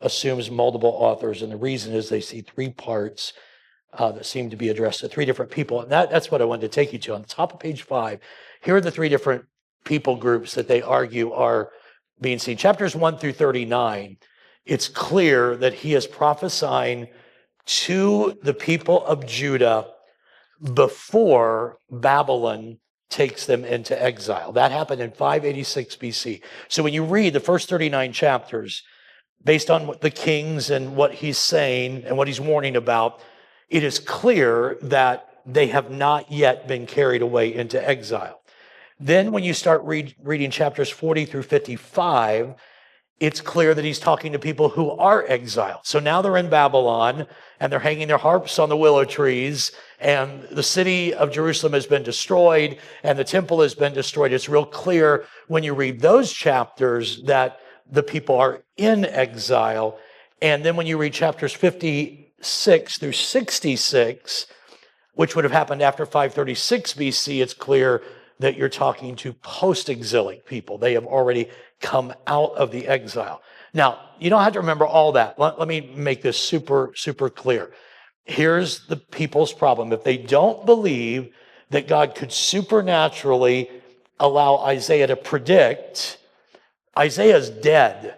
assumes multiple authors, and the reason is they see 3 parts that seem to be addressed to 3 different people. And that's what I wanted to take you to. On the top of page 5, here are the 3 different people groups that they argue are being seen. Chapters 1 through 39, it's clear that he is prophesying to the people of Judah before Babylon takes them into exile. That happened in 586 BC. So when you read the first 39 chapters, based on what the kings and what he's saying and what he's warning about, it is clear that they have not yet been carried away into exile. Then when you start reading chapters 40 through 55, it's clear that he's talking to people who are exiled. So now they're in Babylon and they're hanging their harps on the willow trees, and the city of Jerusalem has been destroyed and the temple has been destroyed. It's real clear when you read those chapters that the people are in exile. And then when you read chapters 56 through 66, which would have happened after 536 BC, it's clear that you're talking to post-exilic people. They have already come out of the exile. Now, you don't have to remember all that. Let me make this super, super clear. Here's the people's problem. If they don't believe that God could supernaturally allow Isaiah to predict, Isaiah's dead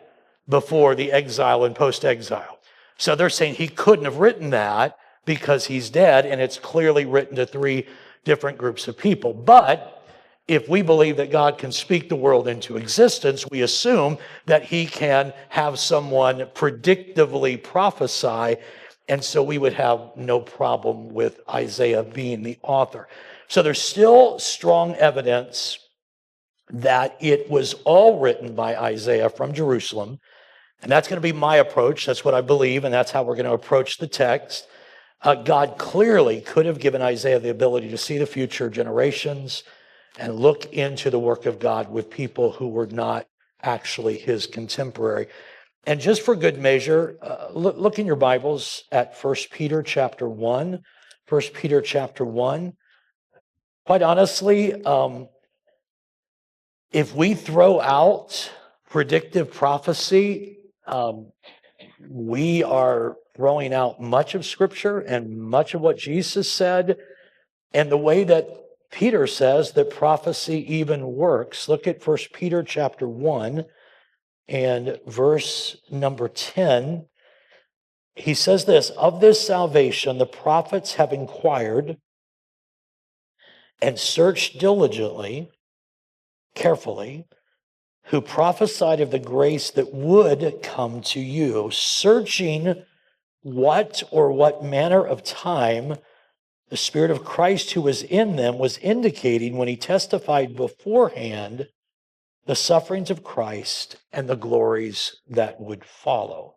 before the exile and post-exile. So they're saying he couldn't have written that because he's dead, and it's clearly written to 3 different groups of people. But if we believe that God can speak the world into existence, we assume that he can have someone predictively prophesy, and so we would have no problem with Isaiah being the author. So there's still strong evidence that it was all written by Isaiah from Jerusalem, and that's going to be my approach. That's what I believe, and that's how we're going to approach the text. God clearly could have given Isaiah the ability to see the future generations and look into the work of God with people who were not actually his contemporary. And just for good measure, look in your Bibles at 1 Peter chapter 1. 1 Peter chapter 1. Quite honestly, if we throw out predictive prophecy, we are throwing out much of Scripture and much of what Jesus said, and the way that Peter says that prophecy even works. Look at 1 Peter chapter 1 and verse number 10. He says this, "Of this salvation the prophets have inquired and searched diligently, carefully, who prophesied of the grace that would come to you, searching what manner of time the Spirit of Christ who was in them was indicating when he testified beforehand the sufferings of Christ and the glories that would follow.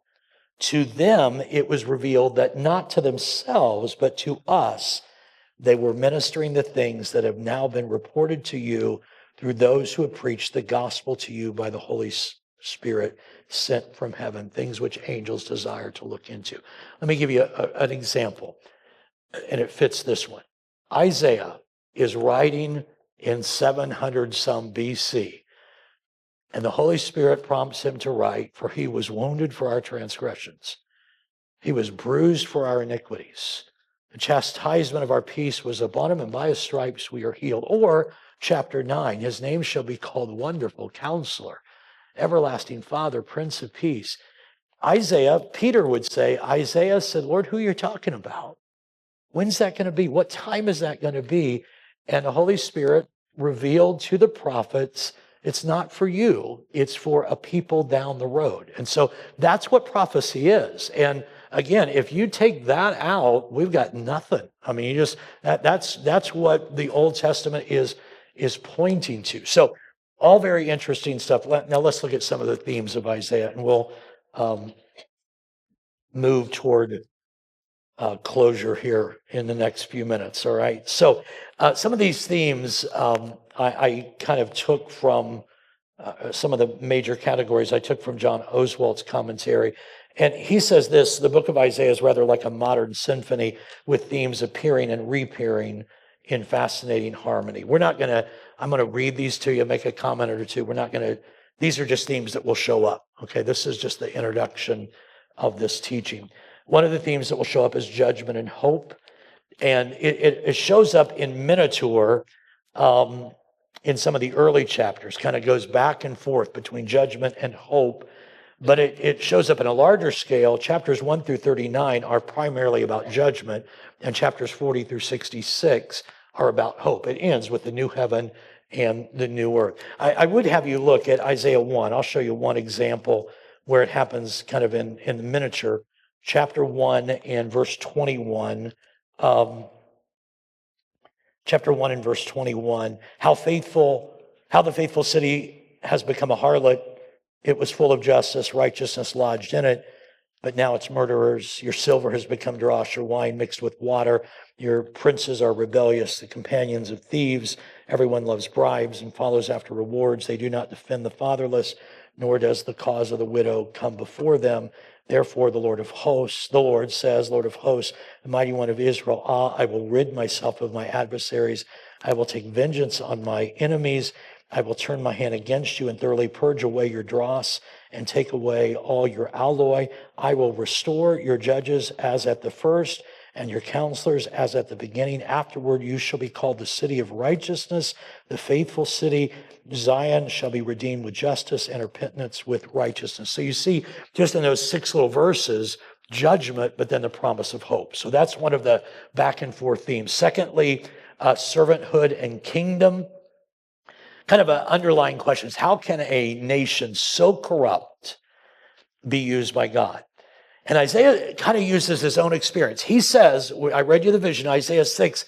To them it was revealed that not to themselves, but to us, they were ministering the things that have now been reported to you through those who have preached the gospel to you by the Holy Spirit sent from heaven, things which angels desire to look into." Let me give you an example, and it fits this one. Isaiah is writing in 700 some BC, and the Holy Spirit prompts him to write, "For he was wounded for our transgressions. He was bruised for our iniquities. The chastisement of our peace was upon him, and by his stripes we are healed." Or chapter 9, "His name shall be called Wonderful Counselor, Everlasting Father, Prince of Peace." Peter would say, Isaiah said, "Lord, who are you talking about? When's that going to be? What time is that going to be?" And the Holy Spirit revealed to the prophets, it's not for you, it's for a people down the road. And so that's what prophecy is. And again, if you take that out, we've got nothing. I mean, that's what the Old Testament is pointing to. So all very interesting stuff. Now let's look at some of the themes of Isaiah, and we'll move toward closure here in the next few minutes. All right. So some of these themes I kind of took from some of the major categories I took from John Oswalt's commentary. And he says this: the book of Isaiah is rather like a modern symphony with themes appearing and reappearing in fascinating harmony. I'm going to read these to you, make a comment or two. These are just themes that will show up. Okay. This is just the introduction of this teaching. One of the themes that will show up is judgment and hope. And it shows up in miniature in some of the early chapters, kind of goes back and forth between judgment and hope. But it shows up in a larger scale. Chapters 1 through 39 are primarily about judgment, and chapters 40 through 66 are about hope. It ends with the new heaven and the new earth. I would have you look at Isaiah 1. I'll show you one example where it happens kind of in the miniature. Chapter 1 and verse 21. Chapter 1 and verse 21. How the faithful city has become a harlot. It was full of justice, righteousness lodged in it, but now it's murderers. Your silver has become dross, your wine mixed with water. Your princes are rebellious, the companions of thieves. Everyone loves bribes and follows after rewards. They do not defend the fatherless, nor does the cause of the widow come before them. Therefore, the Lord says, Lord of hosts, the mighty one of Israel, I will rid myself of my adversaries. I will take vengeance on my enemies. I will turn my hand against you and thoroughly purge away your dross and take away all your alloy. I will restore your judges as at the first and your counselors as at the beginning. Afterward, you shall be called the city of righteousness, the faithful city. Zion shall be redeemed with justice and her penitents with righteousness. So you see just in those 6 little verses, judgment, but then the promise of hope. So that's one of the back and forth themes. Secondly, servanthood and kingdom. Kind of an underlying question is, how can a nation so corrupt be used by God? And Isaiah kind of uses his own experience. He says, I read you the vision, Isaiah 6,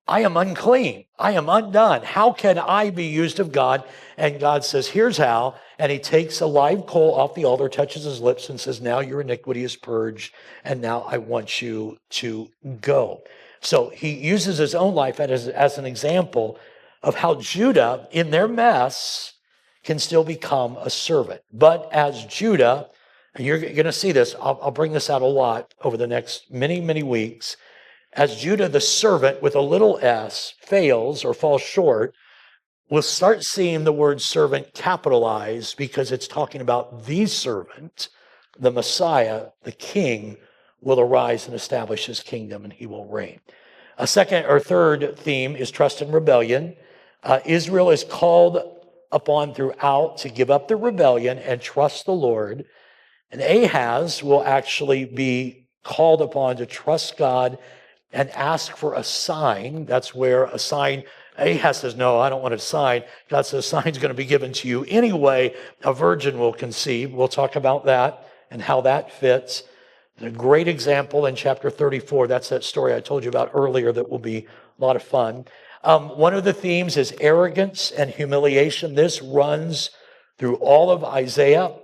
I am unclean. I am undone. How can I be used of God? And God says, here's how. And he takes a live coal off the altar, touches his lips, and says, now your iniquity is purged. And now I want you to go. So he uses his own life as an example of how Judah, in their mess, can still become a servant. But as Judah, and you're going to see this, I'll bring this out a lot over the next many, many weeks. As Judah, the servant with a little s, fails or falls short, we'll start seeing the word servant capitalized because it's talking about the servant, the Messiah, the king, will arise and establish his kingdom and he will reign. A second or third theme is trust and rebellion. Israel is called upon throughout to give up the rebellion and trust the Lord. And Ahaz will actually be called upon to trust God and ask for a sign. That's where a sign, Ahaz says, no, I don't want a sign. God says, a sign's going to be given to you anyway. A virgin will conceive. We'll talk about that and how that fits. A great example in chapter 34. That's that story I told you about earlier that will be a lot of fun. One of the themes is arrogance and humiliation. This runs through all of Isaiah.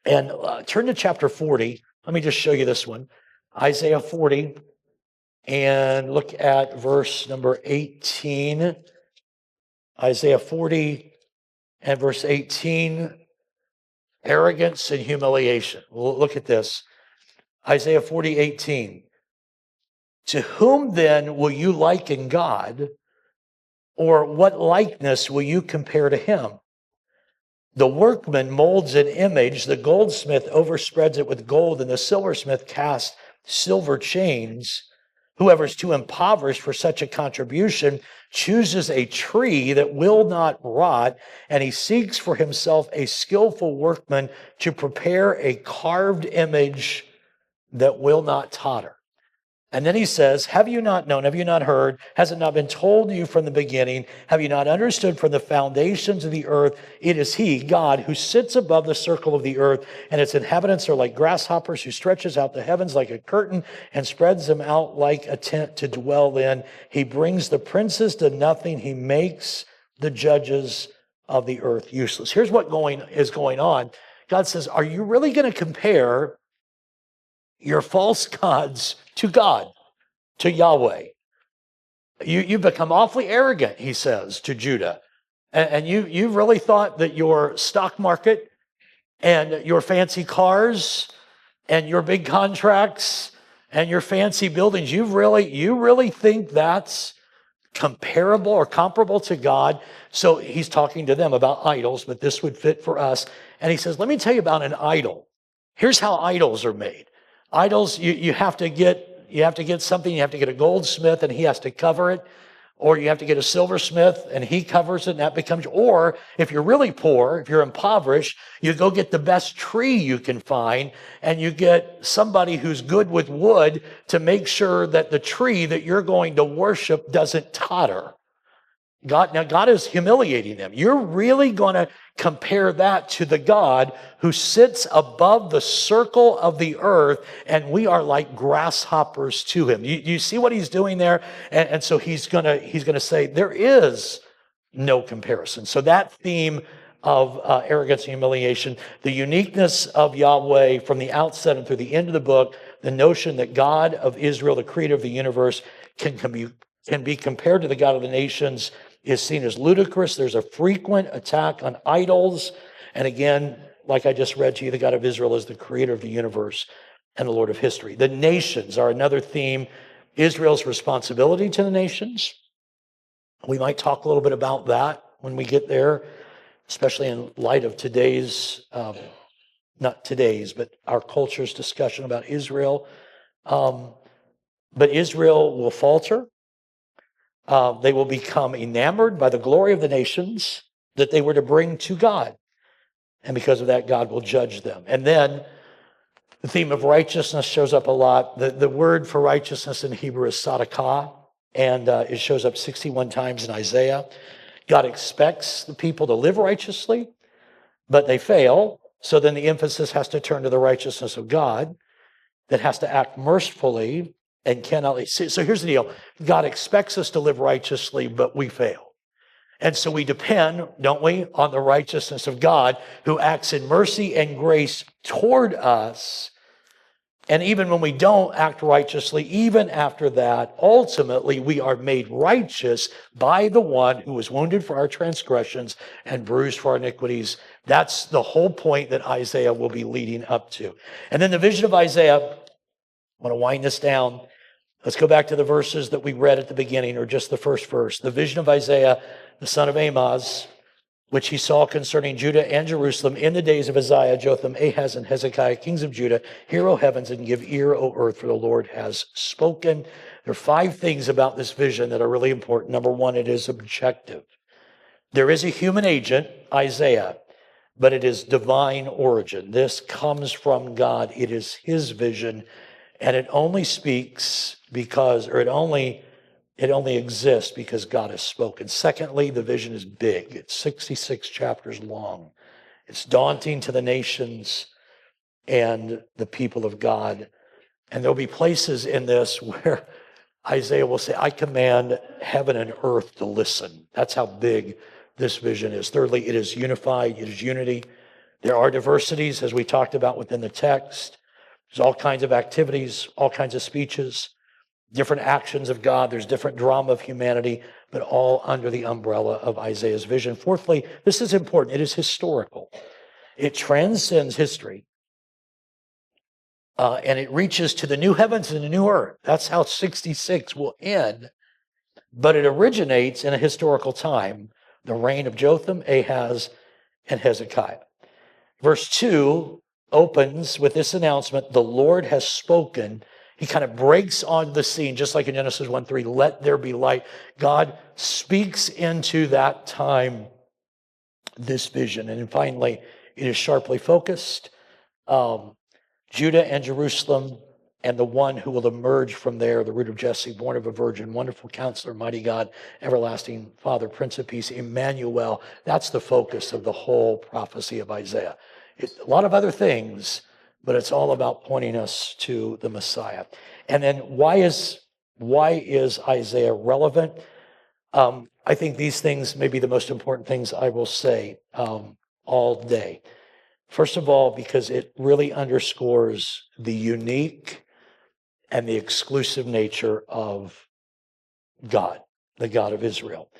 And turn to chapter 40. Let me just show you this one. Isaiah 40. And look at verse number 18. Isaiah 40 and verse 18. Arrogance and humiliation. Well, look at this. Isaiah 40, 18. To whom then will you liken God? Or what likeness will you compare to him? The workman molds an image, the goldsmith overspreads it with gold, and the silversmith casts silver chains. Whoever is too impoverished for such a contribution chooses a tree that will not rot, and he seeks for himself a skillful workman to prepare a carved image that will not totter. And then he says, have you not known, have you not heard, has it not been told you from the beginning, have you not understood from the foundations of the earth? It is he, God, who sits above the circle of the earth, and its inhabitants are like grasshoppers, who stretches out the heavens like a curtain and spreads them out like a tent to dwell in. He brings the princes to nothing. He makes the judges of the earth useless. Here's what is going on. God says, are you really going to compare your false gods to God, to Yahweh? You've become awfully arrogant, he says to Judah. And you really thought that your stock market and your fancy cars and your big contracts and your fancy buildings, you really think that's comparable or comparable to God? So he's talking to them about idols, but this would fit for us. And he says, let me tell you about an idol. Here's how idols are made. Idols, you have to get something, you have to get a goldsmith and he has to cover it, or you have to get a silversmith and he covers it and that becomes, or if you're really poor, if you're impoverished, you go get the best tree you can find and you get somebody who's good with wood to make sure that the tree that you're going to worship doesn't totter. God is humiliating them. You're really going to compare that to the God who sits above the circle of the earth, and we are like grasshoppers to him. You see what he's doing there? And so he's going to say there is no comparison. So that theme of arrogance and humiliation, the uniqueness of Yahweh from the outset and through the end of the book, the notion that God of Israel, the creator of the universe, can be compared to the God of the nations is seen as ludicrous. There's a frequent attack on idols. And again, like I just read to you, the God of Israel is the creator of the universe and the Lord of history. The nations are another theme. Israel's responsibility to the nations. We might talk a little bit about that when we get there, especially in light of today's, not today's, but our culture's discussion about Israel. But Israel will falter. They will become enamored by the glory of the nations that they were to bring to God. And because of that, God will judge them. And then the theme of righteousness shows up a lot. The word for righteousness in Hebrew is tzedakah, and it shows up 61 times in Isaiah. God expects the people to live righteously, but they fail. So then the emphasis has to turn to the righteousness of God that has to act mercifully and cannot. So here's the deal. God expects us to live righteously, but we fail. And so we depend, don't we, on the righteousness of God who acts in mercy and grace toward us. And even when we don't act righteously, even after that, ultimately we are made righteous by the one who was wounded for our transgressions and bruised for our iniquities. That's the whole point that Isaiah will be leading up to. And then the vision of Isaiah, I want to wind this down. Let's go back to the verses that we read at the beginning, or just the first verse. The vision of Isaiah, the son of Amoz, which he saw concerning Judah and Jerusalem in the days of Uzziah, Jotham, Ahaz, and Hezekiah, kings of Judah. Hear, O heavens, and give ear, O earth, for the Lord has spoken. There are 5 things about this vision that are really important. Number 1, it is objective. There is a human agent, Isaiah, but it is divine origin. This comes from God. It is his vision, and it only speaks because, or it only exists because God has spoken. Secondly, the vision is big. It's 66 chapters long. It's daunting to the nations and the people of God. And there'll be places in this where Isaiah will say, I command heaven and earth to listen. That's how big this vision is. Thirdly, it is unified. It is unity. There are diversities, as we talked about within the text. There's all kinds of activities, all kinds of speeches, different actions of God. There's different drama of humanity, but all under the umbrella of Isaiah's vision. Fourthly, this is important. It is historical. It transcends history. And it reaches to the new heavens and the new earth. That's how 66 will end. But it originates in a historical time, the reign of Jotham, Ahaz, and Hezekiah. Verse 2 opens with this announcement, the Lord has spoken. He kind of breaks on the scene, just like in Genesis 1:3, let there be light. God speaks into that time this vision. And then finally, it is sharply focused. Judah and Jerusalem and the one who will emerge from there, the root of Jesse, born of a virgin, wonderful counselor, mighty God, everlasting Father, Prince of Peace, Emmanuel. That's the focus of the whole prophecy of Isaiah. It's a lot of other things, but it's all about pointing us to the Messiah. And then why is Isaiah relevant? I think these things may be the most important things I will say all day. First of all, because it really underscores the unique and the exclusive nature of God, the God of Israel.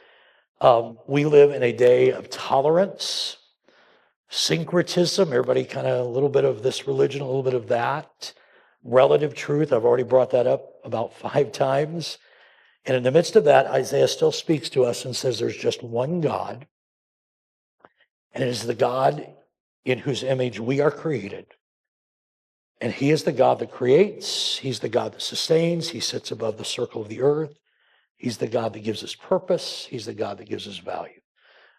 We live in a day of tolerance, syncretism, everybody kind of a little bit of this religion, a little bit of that. Relative truth, I've already brought that up about 5 times. And in the midst of that, Isaiah still speaks to us and says there's just one God, and it is the God in whose image we are created. And he is the God that creates. He's the God that sustains. He sits above the circle of the earth. He's the God that gives us purpose. He's the God that gives us value.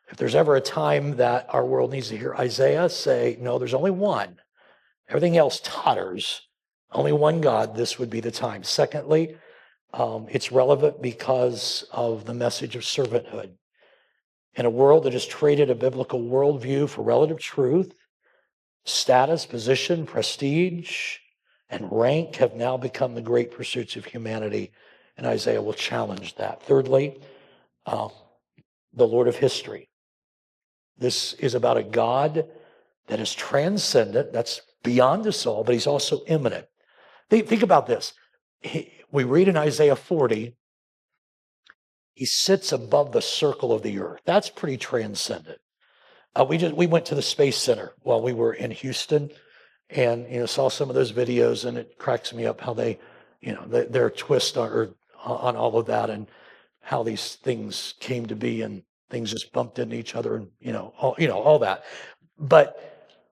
If there's ever a time that our world needs to hear Isaiah say, no, there's only one. Everything else totters. Only one God, this would be the time. Secondly, it's relevant because of the message of servanthood. In a world that has traded a biblical worldview for relative truth, status, position, prestige, and rank have now become the great pursuits of humanity, and Isaiah will challenge that. Thirdly, the Lord of history. This is about a God that is transcendent, that's beyond us all, but he's also immanent. Think about this. We read in Isaiah 40, he sits above the circle of the earth. That's pretty transcendent. We went to the Space Center while we were in Houston, and saw some of those videos, and it cracks me up how they, their twist on all of that, and how these things came to be, and things just bumped into each other, and all that. But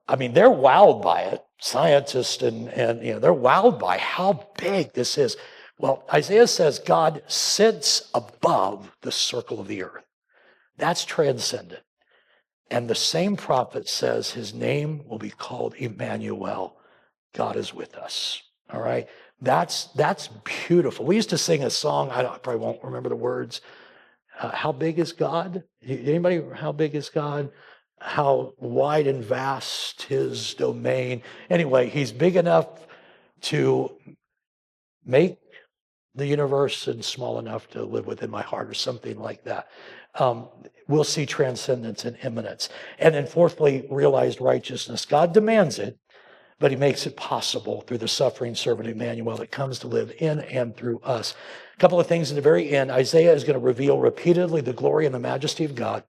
I mean, they're wowed by it. Scientists and they're wowed by how big this is. Well, Isaiah says God sits above the circle of the earth. That's transcendent. And the same prophet says his name will be called Emmanuel. God is with us. All right. That's beautiful. We used to sing a song. I probably won't remember the words. How big is God? Anybody? How big is God? How wide and vast his domain. Anyway, he's big enough to make the universe and small enough to live within my heart, or something like that. We'll see transcendence and immanence. And then fourthly, realized righteousness. God demands it, but he makes it possible through the suffering servant Emmanuel that comes to live in and through us. A couple of things at the very end. Isaiah is going to reveal repeatedly the glory and the majesty of God,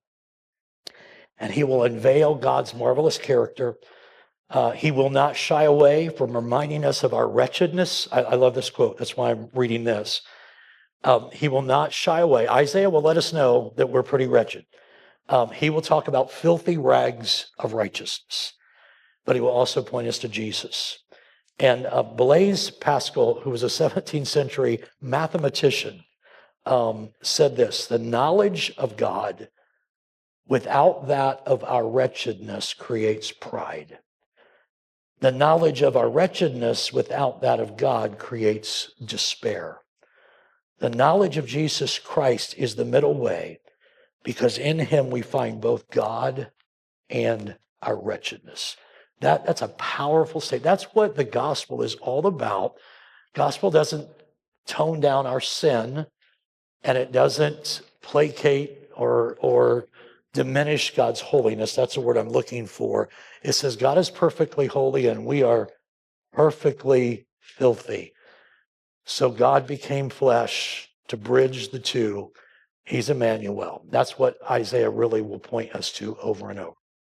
and he will unveil God's marvelous character. He will not shy away from reminding us of our wretchedness. I love this quote. That's why I'm reading this. He will not shy away. Isaiah will let us know that we're pretty wretched. He will talk about filthy rags of righteousness, but he will also point us to Jesus. And Blaise Pascal, who was a 17th century mathematician, said this: the knowledge of God without that of our wretchedness creates pride. The knowledge of our wretchedness without that of God creates despair. The knowledge of Jesus Christ is the middle way, because in him we find both God and our wretchedness. That's a powerful statement. That's what the gospel is all about. Gospel doesn't tone down our sin, and it doesn't placate or diminish God's holiness. That's the word I'm looking for. It says God is perfectly holy and we are perfectly filthy. So God became flesh to bridge the two. He's Emmanuel. That's what Isaiah really will point us to over and over.